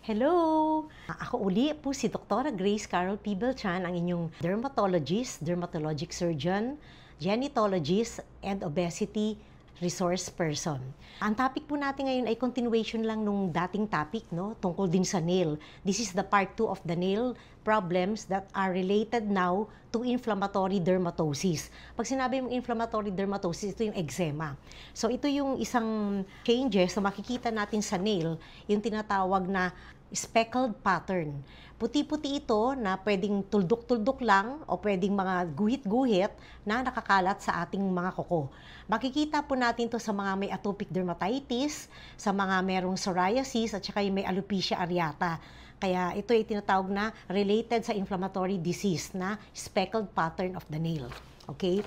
Hello! Ako uli po si Dr. Grace Carol P. Beltran, ang inyong dermatologist, dermatologic surgeon, genetologist, and obesity resource person. Ang topic po natin ngayon ay continuation lang nung dating topic, no? Tungkol din sa nail. This is the part 2 of the nail problems that are related now to inflammatory dermatosis. Pag sinabi mong inflammatory dermatosis, ito yung eczema. So ito yung isang changes na makikita natin sa nail, yung tinatawag na speckled pattern. Puti-puti ito na pwedeng tuldok-tuldok lang o pwedeng mga guhit-guhit na nakakalat sa ating mga kuko. Makikita po natin to sa mga may atopic dermatitis, sa mga merong psoriasis at saka yung may alopecia areata. Kaya ito ay tinatawag na related sa inflammatory disease na speckled pattern of the nail. Okay?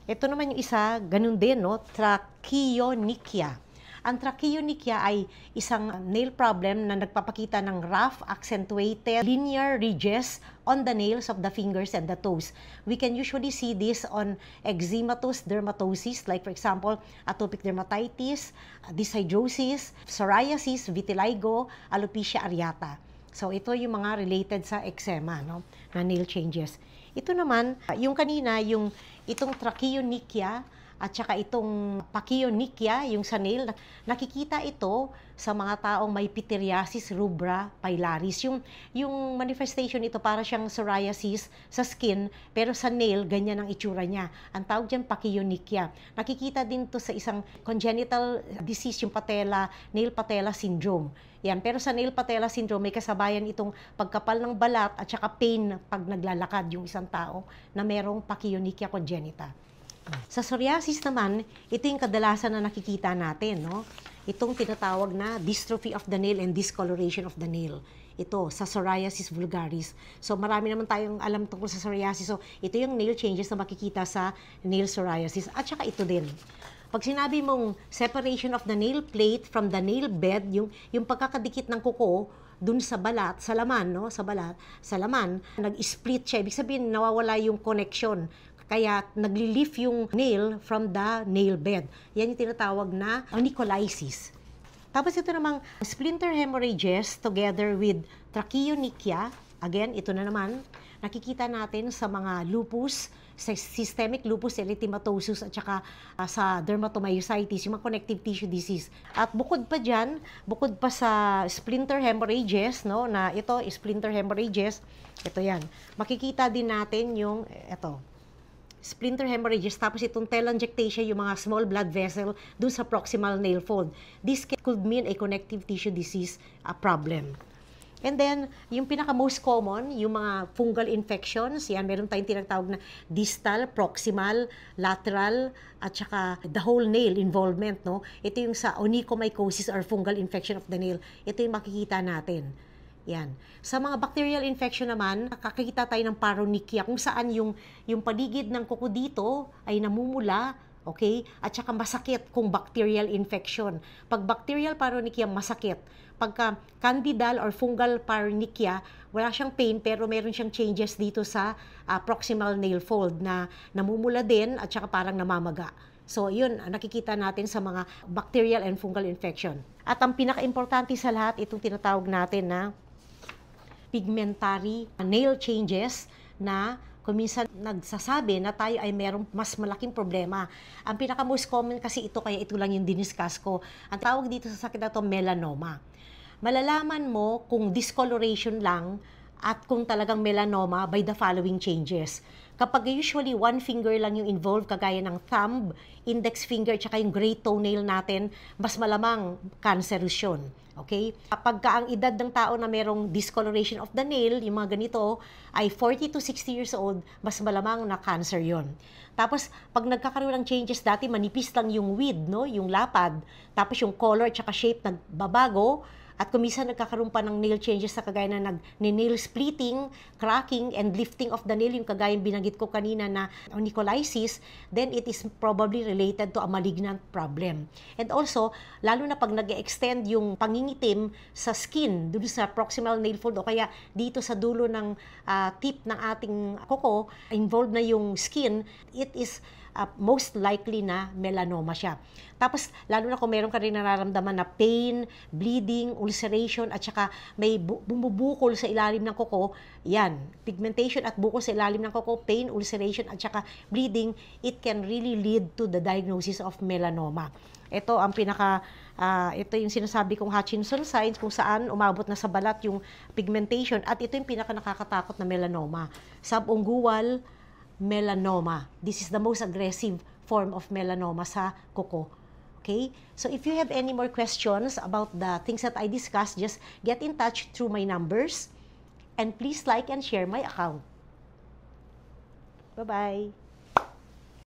Ito naman yung isa, ganun din, no? Tracheonychia. Ang tracheonychia ay isang nail problem na nagpapakita ng rough, accentuated, linear ridges on the nails of the fingers and the toes. We can usually see this on eczematous dermatosis, like for example, atopic dermatitis, dyshidrosis, psoriasis, vitiligo, alopecia areata. So ito yung mga related sa eczema, no, na nail changes. Ito naman, yung kanina, itong tracheonychia, at saka itong pachyonychia, yung sa nail, nakikita ito sa mga taong may pityriasis rubra pilaris. Yung manifestation ito para siyang psoriasis sa skin, pero sa nail, ganyan ang itsura niya. Ang tawag dyan, pachyonychia. Nakikita din to sa isang congenital disease, yung nail patella syndrome. Yan, pero sa nail patella syndrome, may kasabayan itong pagkapal ng balat at saka pain pag naglalakad yung isang tao na merong pachyonychia congenita. Sa psoriasis naman, ito yung kadalasan na nakikita natin, no? Itong tinatawag na dystrophy of the nail and discoloration of the nail. Ito, sa psoriasis vulgaris. So, marami naman tayong alam tungkol sa psoriasis. So, ito yung nail changes na makikita sa nail psoriasis. At saka ito din. Pag sinabi mong separation of the nail plate from the nail bed, yung pagkakadikit ng kuko, dun sa balat, sa laman, no? Sa balat, sa laman, nag-split siya. Ibig sabihin, nawawala yung connection. Kaya nagli-lift yung nail from the nail bed. Yan yung tinatawag na onycholysis. Tapos ito namang splinter hemorrhages together with tracheonychia. Again, ito na naman, nakikita natin sa mga lupus, sa systemic lupus erythematosus at saka sa dermatomyositis, yung mga connective tissue disease. At bukod pa dyan, bukod pa sa splinter hemorrhages, no, na ito, splinter hemorrhages, ito yan. Makikita din natin yung, ito, splinter hemorrhages, tapos itong telangiectasia, yung mga small blood vessel dun sa proximal nail fold. This could mean a connective tissue disease problem. And then, yung pinaka-most common, yung mga fungal infections, yan, meron tayong tinatawag na distal, proximal, lateral, at saka the whole nail involvement, no? Ito yung sa onychomycosis or fungal infection of the nail. Ito yung makikita natin. Yan. Sa mga bacterial infection naman, nakakita tayo ng paronychia kung saan yung paligid ng kuko dito ay namumula, okay? At saka masakit kung bacterial infection. Pag bacterial paronychia, masakit. Pagka candidal or fungal paronychia, wala siyang pain pero meron siyang changes dito sa proximal nail fold na namumula din at saka parang namamaga. So, yun, nakikita natin sa mga bacterial and fungal infection. At ang pinaka-importante sa lahat, itong tinatawag natin na pigmentary nail changes na kung minsan nagsasabi na tayo ay merong mas malaking problema. Ang pinaka-most common kasi ito, kaya ito lang yung diniscuss ko. Ang tawag dito sa sakit na ito, melanoma. Malalaman mo kung discoloration lang at kung talagang melanoma by the following changes. Kapag usually one finger lang yung involved, kagaya ng thumb, index finger, tsaka yung great toenail natin, mas malamang cancerous yun. Okay? Kapag ang edad ng tao na merong discoloration of the nail, yung mga ganito, ay 40 to 60 years old, mas malamang na cancer yon. Tapos, pag nagkakaroon ng changes, dati manipis lang yung width, no? Yung lapad, tapos yung color at shape nagbabago, at kung minsan nagkakaroon pa ng nail changes sa kagaya na nail splitting, cracking, and lifting of the nail, yung kagaya binanggit ko kanina na onycholysis, then it is probably related to a malignant problem. And also, lalo na pag nag-extend yung pangingitim sa skin, dun sa proximal nail fold, o kaya dito sa dulo ng tip ng ating kuko, involved na yung skin, it is most likely na melanoma siya. Tapos, lalo na kung meron ka rin nararamdaman na pain, bleeding, ulceration, at saka may bumubukol sa ilalim ng kuko, yan, pigmentation at bukol sa ilalim ng kuko, pain, ulceration, at saka bleeding, it can really lead to the diagnosis of melanoma. Ito ang ito yung sinasabi kong Hutchinson signs kung saan umabot na sa balat yung pigmentation at ito yung pinaka nakakatakot na melanoma. Subungual melanoma. This is the most aggressive form of melanoma sa kuko. Okay? So if you have any more questions about the things that I discussed, just get in touch through my numbers and please like and share my account. Bye-bye.